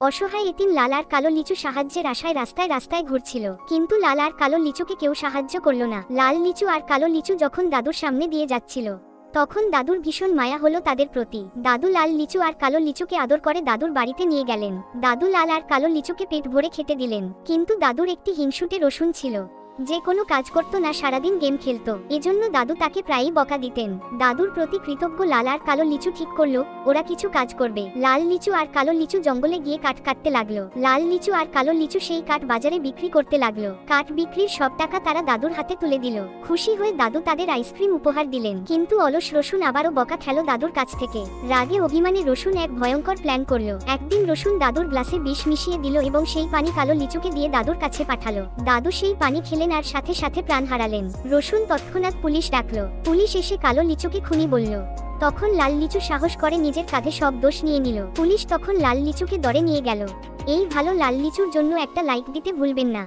অসহায় এতিম লাল আর কালো লিচু সাহায্যের আশায় রাস্তায় রাস্তায় ঘুরছিল, কিন্তু লাল আর কালো লিচুকে কেউ সাহায্য করল না। লাল লিচু আর কালো লিচু যখন দাদুর সামনে দিয়ে যাচ্ছিল, তখন দাদুর ভীষণ মায়া হলো তাদের প্রতি। দাদু লাল লিচু আর কালো লিচুকে আদর করে দাদুর বাড়িতে নিয়ে গেলেন। দাদু লাল আর কালো লিচুকে পেট ভরে খেতে দিলেন, কিন্তু দাদুর একটি হিংসুটে রসুন ছিল, যে কোনো কাজ করত না, সারাদিন গেম খেলত। এজন্য দাদু তাকে প্রায়ই বকা দিতেন। দাদুর প্রতি কৃতজ্ঞ লাল আর কালো লিচু ঠিক করলো ওরা কিছু কাজ করবে। লাল লিচু আর কালো লিচু জঙ্গলে গিয়ে কাঠ কাটতে লাগলো। লাল লিচু আর কালো লিচু সেই কাঠ বাজারে বিক্রি করতে লাগলো। কাঠ বিক্রির সব টাকা তারা দাদুর হাতে তুলে দিল। খুশি হয়ে দাদু তাদের আইসক্রিম উপহার দিলেন। কিন্তু অলস রসুন আবারও বকা খেলো দাদুর কাছ থেকে। রাগে অভিমানে রসুন এক ভয়ঙ্কর প্ল্যান করলো। একদিন রসুন দাদুর গ্লাসে বিষ মিশিয়ে দিল এবং সেই পানি কালো লিচুকে দিয়ে দাদুর কাছে পাঠালো। দাদু সেই পানি খেলেন আর সাথে সাথে প্রাণ হারালেন। রসুন তৎক্ষণাৎ পুলিশ ডাকলো। পুলিশ এসে কালো লিচুকে খুনি বলল। তখন লাল লিচু সাহস করে নিজের কাঁধে সব দোষ নিয়ে নিল। পুলিশ তখন লাল লিচুকে ধরে নিয়ে গেল। এই ভালো লাল লিচুর জন্য একটা লাইক দিতে ভুলবেন না।